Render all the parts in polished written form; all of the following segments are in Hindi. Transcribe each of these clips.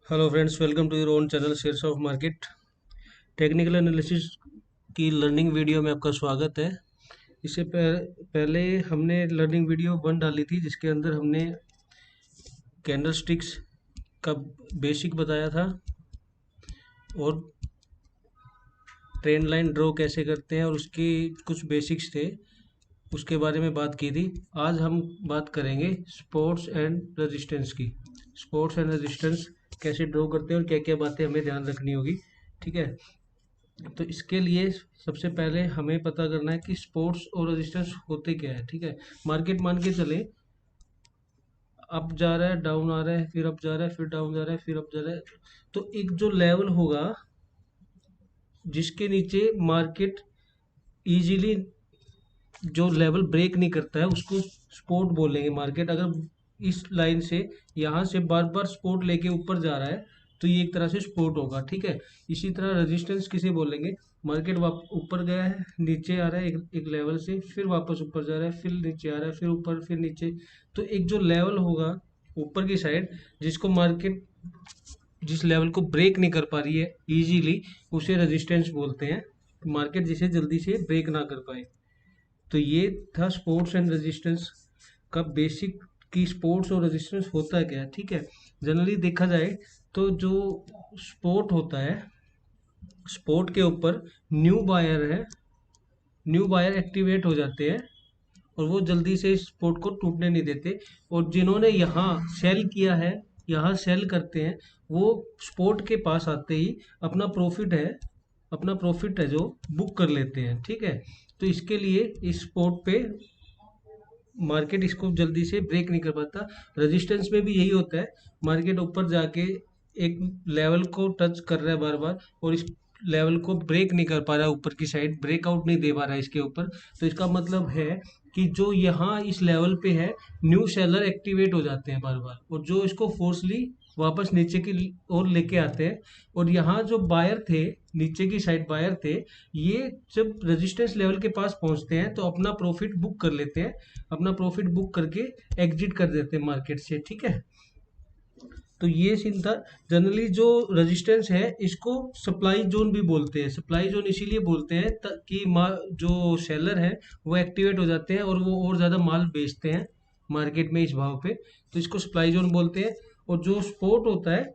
Hello friends, welcome to your own channel shares of market. Technical analysis की लर्निंग वीडियो में आपका स्वागत है। इससे पहले हमने लर्निंग वीडियो 1 डाली थी, जिसके अंदर हमने कैंडलस्टिक्स का बेसिक बताया था और ट्रेंड लाइन ड्रॉ कैसे करते हैं और उसकी कुछ बेसिक्स थे, उसके बारे में बात की थी। आज हम बात करेंगे सपोर्ट्स एंड रेजिस्टेंस की। सपोर्ट्स एंड रेजिस्टेंस कैसे ड्रॉ करते हैं और क्या क्या बातें हमें ध्यान रखनी होगी। ठीक है, तो इसके लिए सबसे पहले हमें पता करना है कि सपोर्ट्स और रेजिस्टेंस होते क्या है। ठीक है, मार्केट मान के चले, अप जा रहा है, डाउन आ रहा है, फिर अप जा रहा है, फिर डाउन जा रहा है, फिर अप जा रहा है, तो एक जो लेवल होगा जिसके नीचे मार्केट इजीली जो लेवल ब्रेक नहीं करता है उसको सपोर्ट बोलेंगे। मार्केट अगर इस लाइन से यहाँ से बार बार सपोर्ट लेके ऊपर जा रहा है तो ये एक तरह से सपोर्ट होगा। ठीक है, इसी तरह रेजिस्टेंस किसे बोलेंगे? मार्केट ऊपर गया है, नीचे आ रहा है एक लेवल से, फिर वापस ऊपर जा रहा है, फिर नीचे आ रहा है, फिर ऊपर, फिर नीचे। तो एक जो लेवल होगा ऊपर की साइड, जिसको मार्केट जिस लेवल को ब्रेक नहीं कर पा रही है इजीली, उसे रेजिस्टेंस बोलते हैं। मार्केट जिसे जल्दी से ब्रेक ना कर पाए। तो ये था स्पोर्ट्स एंड रेजिस्टेंस का बेसिक, कि स्पोर्ट्स और रेजिस्टेंस होता क्या है। ठीक है, जनरली देखा जाए तो जो स्पोर्ट होता है, स्पोर्ट के ऊपर न्यू बायर है, न्यू बायर एक्टिवेट हो जाते हैं और वो जल्दी से इस स्पोर्ट को टूटने नहीं देते। और जिन्होंने यहाँ सेल किया है, यहाँ सेल करते हैं, वो स्पोर्ट के पास आते ही अपना प्रॉफिट है, अपना प्रॉफिट है जो बुक कर लेते हैं। ठीक है, तो इसके लिए इस स्पोर्ट पे मार्केट इसको जल्दी से ब्रेक नहीं कर पाता। रेजिस्टेंस में भी यही होता है, मार्केट ऊपर जाके एक लेवल को टच कर रहा है बार बार और इस लेवल को ब्रेक नहीं कर पा रहा है, ऊपर की साइड ब्रेकआउट नहीं दे पा रहा है इसके ऊपर। तो इसका मतलब है कि जो यहाँ इस लेवल पे है, न्यू सेलर एक्टिवेट हो जाते हैं बार बार, और जो इसको फोर्सली वापस नीचे की ओर लेके आते हैं। और यहाँ जो बायर थे, नीचे की साइड बायर थे, ये जब रेजिस्टेंस लेवल के पास पहुंचते हैं तो अपना प्रॉफिट बुक कर लेते हैं, अपना प्रॉफिट बुक करके एग्जिट कर देते हैं मार्केट से। ठीक है, तो ये सीन था। जनरली जो रेजिस्टेंस है इसको सप्लाई जोन भी बोलते हैं। सप्लाई जोन इसीलिए बोलते हैं कि जो सेलर है वो एक्टिवेट हो जाते हैं और वो और ज़्यादा माल बेचते हैं मार्केट में इस भाव पे, तो इसको सप्लाई जोन बोलते हैं। और जो स्पोर्ट होता है,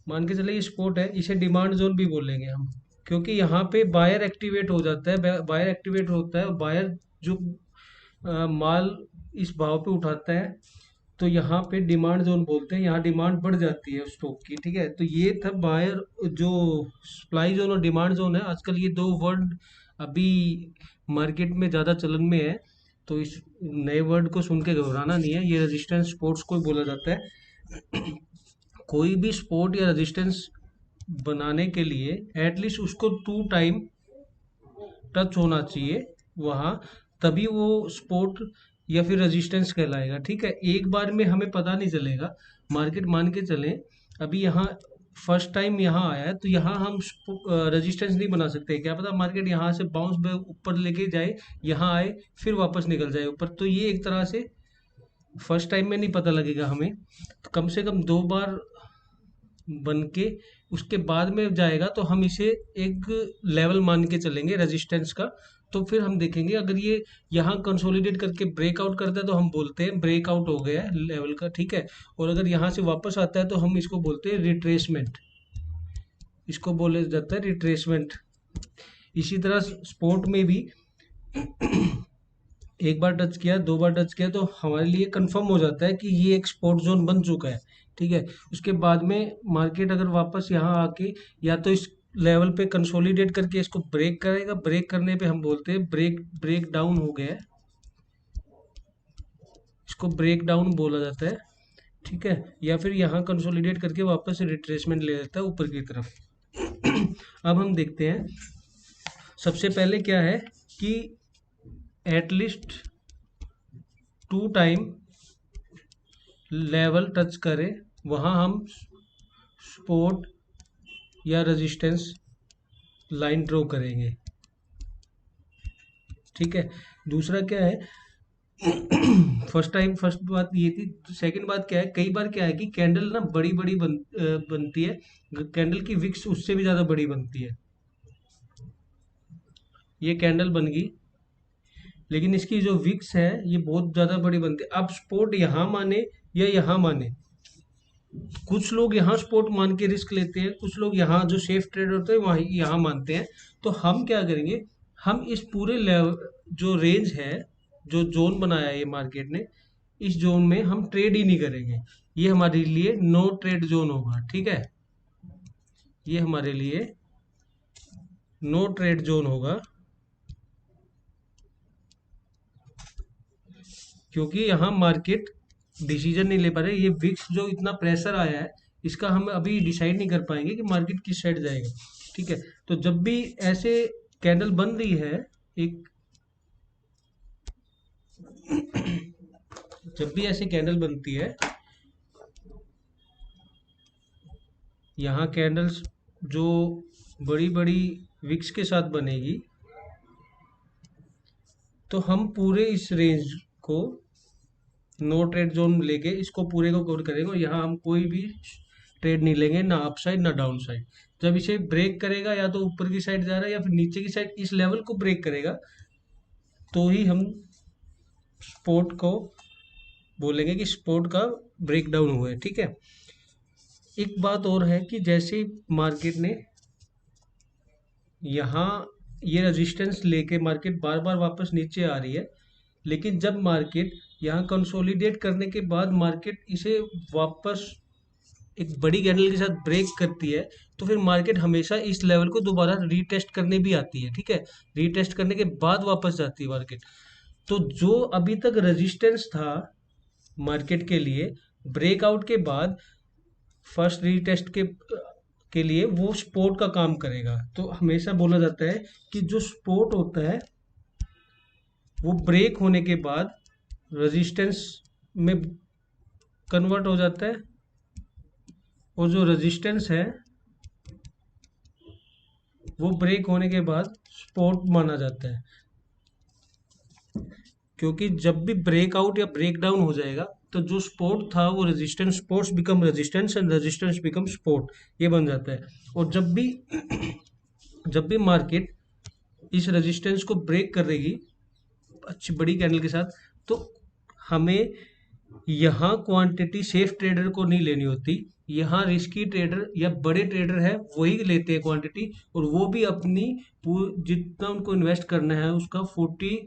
मान के चले ये स्पोर्ट है, इसे डिमांड जोन भी बोलेंगे हम, क्योंकि यहाँ पे बायर एक्टिवेट हो जाता है, बायर एक्टिवेट होता है और बायर जो माल इस भाव पे उठाता है, तो यहाँ पे डिमांड जोन बोलते हैं। यहाँ डिमांड बढ़ जाती है स्टॉक की। ठीक है, तो ये था बायर, जो सप्लाई जोन और डिमांड जोन है। आजकल ये दो वर्ड अभी मार्केट में ज़्यादा चलन में है, तो इस नए वर्ड को सुन के घबराना नहीं है, ये रेजिस्टेंस स्पोर्ट्स को ही बोला जाता है। कोई भी स्पोर्ट या रेजिस्टेंस बनाने के लिए एटलीस्ट उसको 2 टाइम टच होना चाहिए वहाँ, तभी वो स्पोर्ट या फिर रेजिस्टेंस कहलाएगा। ठीक है, एक बार में हमें पता नहीं चलेगा। मार्केट मान के चलें, अभी यहाँ फर्स्ट टाइम यहाँ आया है तो यहाँ हम रेजिस्टेंस नहीं बना सकते। क्या पता मार्केट यहाँ से बाउंस बैक ऊपर लेके जाए, यहाँ आए, फिर वापस निकल जाए ऊपर, तो ये एक तरह से फर्स्ट टाइम में नहीं पता लगेगा हमें। तो कम से कम 2 बार बन के उसके बाद में जाएगा तो हम इसे एक लेवल मान के चलेंगे रेजिस्टेंस का। तो फिर हम देखेंगे, अगर ये यहाँ कंसोलिडेट करके ब्रेकआउट करता है तो हम बोलते हैं ब्रेकआउट हो गया है लेवल का। ठीक है, और अगर यहाँ से वापस आता है तो हम इसको बोलते हैं रिट्रेसमेंट, इसको बोला जाता है रिट्रेसमेंट। इसी तरह स्पोर्ट में भी एक बार टच किया, 2 बार टच किया, तो हमारे लिए कंफर्म हो जाता है कि ये एक स्पोर्ट जोन बन चुका है। ठीक है, उसके बाद में मार्केट अगर वापस यहाँ आके या तो इस लेवल पे कंसोलिडेट करके इसको ब्रेक करेगा, ब्रेक करने पे हम बोलते हैं ब्रेक डाउन हो गया है, इसको ब्रेक डाउन बोला जाता है। ठीक है, या फिर यहाँ कंसोलिडेट करके वापस रिट्रेसमेंट ले लेता है ऊपर की तरफ। अब हम देखते हैं, सबसे पहले क्या है कि एटलीस्ट 2 टाइम लेवल टच करे, वहाँ हम सपोर्ट या रेजिस्टेंस लाइन ड्रॉ करेंगे। ठीक है, दूसरा क्या है, फर्स्ट बात ये थी। सेकंड बात क्या है, कई बार क्या है कि कैंडल ना बड़ी बड़ी बनती है, कैंडल की विक्स उससे भी ज़्यादा बड़ी बनती है। ये कैंडल बन गई, लेकिन इसकी जो विक्स है ये बहुत ज़्यादा बड़ी बनती है। अब सपोर्ट यहाँ माने या यहाँ माने, कुछ लोग यहाँ सपोर्ट मान के रिस्क लेते हैं, कुछ लोग यहाँ जो सेफ ट्रेड होते हैं वहाँ यहाँ मानते हैं। तो हम क्या करेंगे, हम इस पूरे लेवल जो रेंज है, जो जोन बनाया है ये मार्केट ने, इस जोन में हम ट्रेड ही नहीं करेंगे। ये हमारे लिए नो ट्रेड जोन होगा, ठीक है। ये हमारे लिए नो ट्रेड जोन होगा, क्योंकि यहाँ मार्केट डिसीजन नहीं ले पा रहे। ये विक्स जो इतना प्रेशर आया है, इसका हम अभी डिसाइड नहीं कर पाएंगे कि मार्केट किस साइड जाएगा, ठीक है। तो जब भी ऐसे कैंडल बन रही है एक जब भी ऐसी कैंडल बनती है, यहाँ कैंडल्स जो बड़ी बड़ी विक्स के साथ बनेगी, तो हम पूरे इस रेंज को नो ट्रेड जोन लेके इसको पूरे को कवर करेंगे, और यहाँ हम कोई भी ट्रेड नहीं लेंगे, ना अप साइड ना डाउन साइड। जब इसे ब्रेक करेगा, या तो ऊपर की साइड जा रहा है या फिर नीचे की साइड, इस लेवल को ब्रेक करेगा, तो ही हम स्पोर्ट को बोलेंगे कि स्पोर्ट का ब्रेक डाउन हुआ है, ठीक है। एक बात और है कि जैसे मार्केट ने यहाँ ये रेजिस्टेंस लेके मार्केट बार बार वापस नीचे आ रही है, लेकिन जब मार्केट यहाँ कंसोलिडेट करने के बाद मार्केट इसे वापस एक बड़ी कैंडल के साथ ब्रेक करती है, तो फिर मार्केट हमेशा इस लेवल को दोबारा रीटेस्ट करने भी आती है, ठीक है। रीटेस्ट करने के बाद वापस जाती है मार्केट। तो जो अभी तक रेजिस्टेंस था मार्केट के लिए, ब्रेकआउट के बाद फर्स्ट रीटेस्ट के लिए वो सपोर्ट का काम करेगा। तो हमेशा बोला जाता है कि जो सपोर्ट होता है वो ब्रेक होने के बाद रेजिस्टेंस में कन्वर्ट हो जाता है, और जो रेजिस्टेंस है वो ब्रेक होने के बाद सपोर्ट माना जाता है। क्योंकि जब भी ब्रेकआउट या ब्रेक डाउन हो जाएगा, तो जो सपोर्ट था वो resistance, supports become resistance and resistance become support, ये बन जाता है। और जब भी मार्केट इस रेजिस्टेंस को ब्रेक कर देगी अच्छी बड़ी कैंडल के साथ, तो हमें यहाँ क्वांटिटी सेफ ट्रेडर को नहीं लेनी होती। यहाँ रिस्की ट्रेडर या बड़े ट्रेडर है वही लेते हैं क्वांटिटी, और वो भी अपनी जितना उनको इन्वेस्ट करना है उसका 40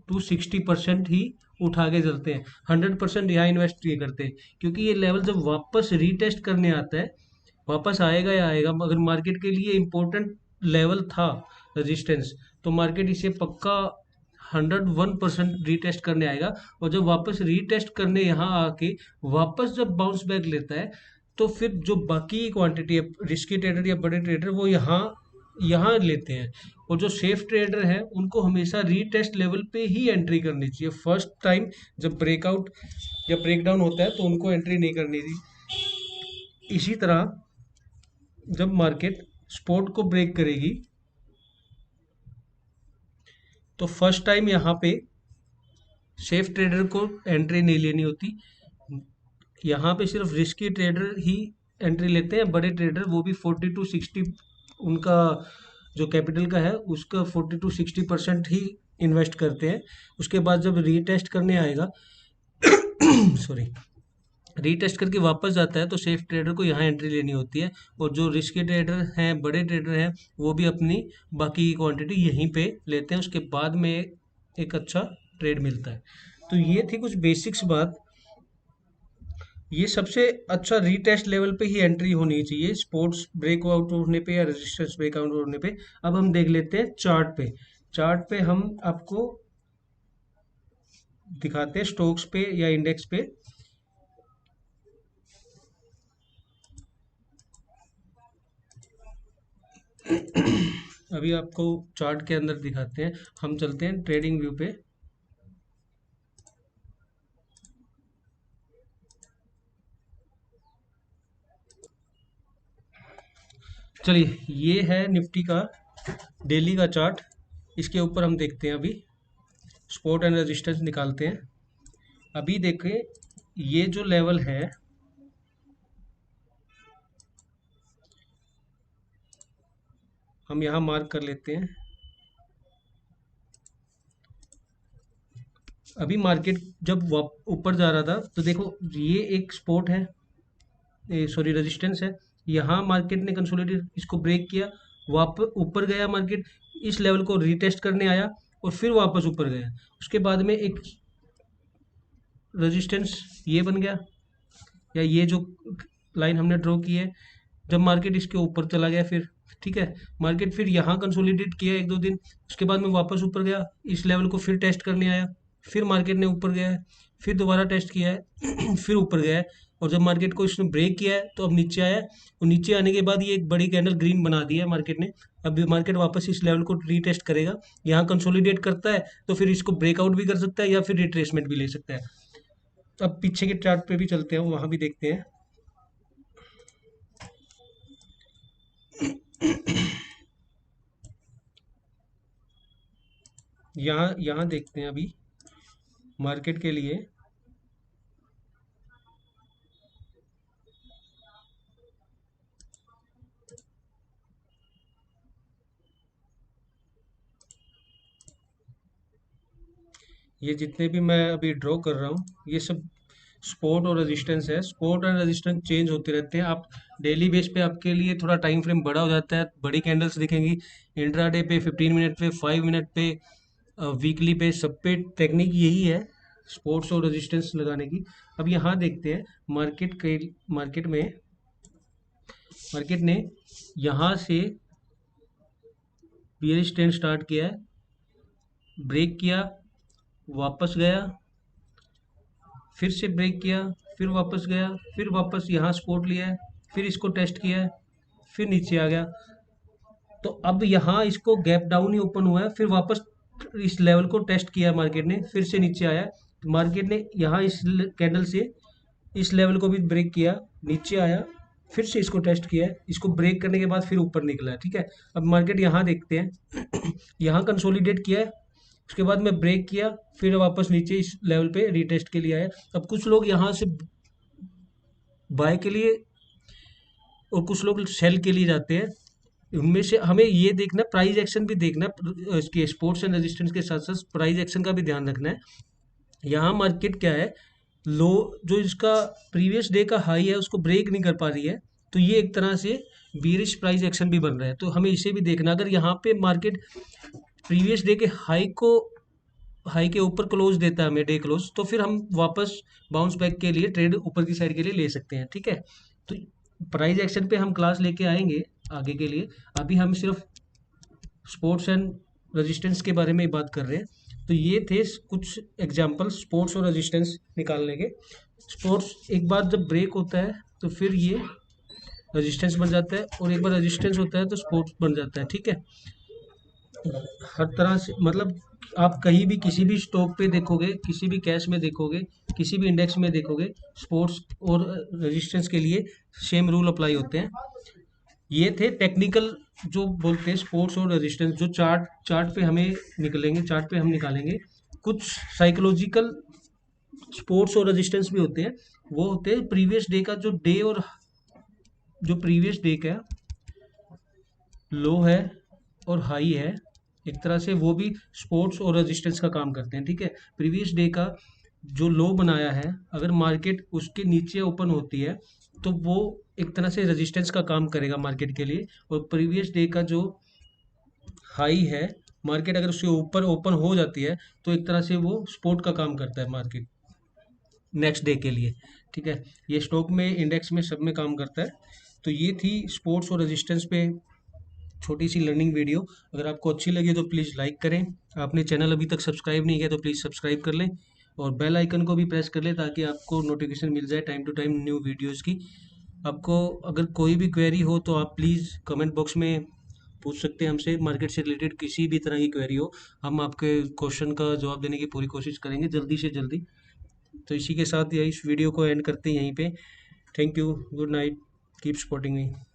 to 60% ही उठा के चलते हैं। 100% यहाँ इन्वेस्ट ये करते हैं, क्योंकि ये लेवल जब वापस रीटेस्ट करने आता है, वापस आएगा या आएगा। अगर मार्केट के लिए इम्पोर्टेंट लेवल था रेजिस्टेंस, तो मार्केट इसे पक्का 101% रीटेस्ट करने आएगा। और जब वापस रीटेस्ट करने यहाँ आके वापस जब बाउंस बैक लेता है, तो फिर जो बाकी क्वांटिटी है रिस्की ट्रेडर या बड़े ट्रेडर वो यहाँ यहाँ लेते हैं। और जो सेफ ट्रेडर है उनको हमेशा रीटेस्ट लेवल पे ही एंट्री करनी चाहिए। फर्स्ट टाइम जब ब्रेकआउट या ब्रेकडाउन होता है तो उनको एंट्री नहीं करनी थी। इसी तरह जब मार्केट सपोर्ट को ब्रेक करेगी, तो फर्स्ट टाइम यहाँ पे सेफ ट्रेडर को एंट्री नहीं लेनी होती। यहाँ पे सिर्फ रिस्की ट्रेडर ही एंट्री लेते हैं। बड़े ट्रेडर वो भी 40 to 60, उनका जो कैपिटल का है उसका 40 to 60% ही इन्वेस्ट करते हैं। उसके बाद जब रीटेस्ट करने आएगा सॉरी, रीटेस्ट करके वापस जाता है, तो सेफ ट्रेडर को यहाँ एंट्री लेनी होती है। और जो रिस्की ट्रेडर हैं, बड़े ट्रेडर हैं, वो भी अपनी बाकी की क्वांटिटी यहीं पे लेते हैं। उसके बाद में एक अच्छा ट्रेड मिलता है। तो ये थी कुछ बेसिक्स बात। ये सबसे अच्छा रीटेस्ट लेवल पे ही एंट्री होनी चाहिए, स्पोर्ट्स ब्रेकआउट होने पे या रेजिस्टेंस ब्रेकआउट होने पे। अब हम देख लेते हैं चार्ट पे। चार्ट पे हम आपको दिखाते हैं स्टॉक्स पे या इंडेक्स पे। अभी आपको चार्ट के अंदर दिखाते हैं। हम चलते हैं ट्रेडिंग व्यू पे। चलिए, ये है निफ्टी का डेली का चार्ट। इसके ऊपर हम देखते हैं, अभी सपोर्ट एंड रेजिस्टेंस निकालते हैं। अभी देखें, ये जो लेवल है, हम यहाँ मार्क कर लेते हैं। अभी मार्केट जब ऊपर जा रहा था तो देखो ये एक सपोर्ट है, सॉरी रेजिस्टेंस है। यहाँ मार्केट ने कंसोलिडेट इसको ब्रेक किया, वापस ऊपर गया मार्केट, इस लेवल को रीटेस्ट करने आया और फिर वापस ऊपर गया। उसके बाद में एक रेजिस्टेंस ये बन गया, या ये जो लाइन हमने ड्रॉ की है, जब मार्केट इसके ऊपर चला गया फिर, ठीक है, मार्केट फिर यहाँ कंसोलिडेट किया एक दो दिन, उसके बाद में वापस ऊपर गया, इस लेवल को फिर टेस्ट करने आया, फिर मार्केट ने ऊपर गया है, फिर दोबारा टेस्ट किया है फिर ऊपर गया है, और जब मार्केट को इसने ब्रेक किया है तो अब नीचे आया है, और नीचे आने के बाद ये एक बड़ी कैंडल ग्रीन बना दी है मार्केट ने। अब मार्केट वापस इस लेवल को रीटेस्ट करेगा, यहाँ कंसोलिडेट करता है तो फिर इसको ब्रेकआउट भी कर सकता है या फिर रिट्रेसमेंट भी ले सकता है। अब पीछे के चार्ट पे भी चलते हैं, वहां भी देखते हैं। यहाँ देखते हैं अभी मार्केट के लिए। ये जितने भी मैं अभी ड्रॉ कर रहा हूँ, ये सब सपोर्ट और रेजिस्टेंस है। सपोर्ट और रेजिस्टेंस चेंज होते रहते हैं। आप डेली बेस पे आपके लिए थोड़ा टाइम फ्रेम बड़ा हो जाता है, बड़ी कैंडल्स दिखेंगी। इंट्राडे पे 15 मिनट पे, 5 मिनट पे, वीकली पे, सब पे टेक्निक यही है, सपोर्ट्स और रेजिस्टेंस लगाने की। अब यहाँ देखते हैं मार्केट ने यहाँ से बियरिश ट्रेंड स्टार्ट किया है, ब्रेक किया, वापस गया, फिर से ब्रेक किया, फिर वापस गया, फिर वापस यहाँ सपोर्ट लिया है, फिर इसको टेस्ट किया है, फिर नीचे आ गया। तो अब यहाँ इसको गैप डाउन ही ओपन हुआ है, फिर वापस इस लेवल को टेस्ट किया मार्केट ने, फिर से नीचे आया। तो मार्केट ने यहाँ इस कैंडल से इस लेवल को भी ब्रेक किया, नीचे आया, फिर से इसको टेस्ट किया है, इसको ब्रेक करने के बाद फिर ऊपर निकला है, ठीक है। अब मार्केट यहाँ देखते हैं यहाँ कंसोलिडेट किया है, उसके बाद में ब्रेक किया, फिर वापस नीचे इस लेवल पे रीटेस्ट के लिए आया। अब कुछ लोग यहाँ से बाय के लिए और कुछ लोग सेल के लिए जाते हैं। उनमें से हमें ये देखना, प्राइस एक्शन भी देखना, इसके सपोर्ट्स एंड रेजिस्टेंस के साथ साथ प्राइस एक्शन का भी ध्यान रखना है। यहाँ मार्केट क्या है, लो जो इसका प्रीवियस डे का हाई है उसको ब्रेक नहीं कर पा रही है, तो ये एक तरह से बीरिश प्राइस एक्शन भी बन रहा है। तो हमें इसे भी देखना, अगर यहाँ पे मार्केट प्रीवियस डे के हाई के ऊपर क्लोज देता है हमें, डे क्लोज, तो फिर हम वापस बाउंस बैक के लिए ट्रेड ऊपर की साइड के लिए ले सकते हैं, ठीक है। तो प्राइस एक्शन पे हम क्लास लेके आएंगे आगे के लिए। अभी हम सिर्फ स्पोर्ट्स एंड रेजिस्टेंस के बारे में बात कर रहे हैं। तो ये थे कुछ एग्जांपल स्पोर्ट्स और रेजिस्टेंस निकालने के। स्पोर्ट्स एक बार जब ब्रेक होता है तो फिर ये रेजिस्टेंस बन जाता है, और एक बार रेजिस्टेंस होता है तो स्पोर्ट्स बन जाता है, ठीक है। हर तरह से, मतलब आप कहीं भी किसी भी स्टॉक पे देखोगे, किसी भी कैश में देखोगे, किसी भी इंडेक्स में देखोगे, स्पोर्ट्स और रेजिस्टेंस के लिए सेम रूल अप्लाई होते हैं। ये थे टेक्निकल जो बोलते हैं स्पोर्ट्स और रेजिस्टेंस, जो चार्ट पे हमें निकलेंगे, चार्ट पे हम निकालेंगे। कुछ साइकोलॉजिकल स्पोर्ट्स और रेजिस्टेंस भी होते हैं, वो होते हैं प्रीवियस डे का जो डे और जो प्रीवियस डे का लो है और हाई है, एक तरह से वो भी स्पोर्ट्स और रेजिस्टेंस का काम करते हैं, ठीक है। प्रीवियस डे का जो लो बनाया है, अगर मार्केट उसके नीचे ओपन होती है तो वो एक तरह से रेजिस्टेंस का काम करेगा मार्केट के लिए। और प्रीवियस डे का जो हाई है, मार्केट अगर उसके ऊपर ओपन हो जाती है तो एक तरह से वो सपोर्ट का काम करता है मार्केट नेक्स्ट डे के लिए, ठीक है। ये स्टॉक में, इंडेक्स में, सब में काम करता है। तो ये थी स्पोर्ट्स और रेजिस्टेंस पे छोटी सी लर्निंग वीडियो। अगर आपको अच्छी लगी तो प्लीज़ लाइक करें। आपने चैनल अभी तक सब्सक्राइब नहीं किया तो प्लीज़ सब्सक्राइब कर लें, और बेल आइकन को भी प्रेस कर लें ताकि आपको नोटिफिकेशन मिल जाए time to time new videos की। आपको अगर कोई भी क्वेरी हो तो आप प्लीज़ कमेंट बॉक्स में पूछ सकते हैं हमसे। मार्केट से रिलेटेड किसी भी तरह की क्वेरी हो, हम आपके क्वेश्चन का जवाब देने की पूरी कोशिश करेंगे जल्दी से जल्दी। तो इसी के साथ यही इस वीडियो को एंड करते हैं यहीं पे। Thank you, good night, keep supporting me.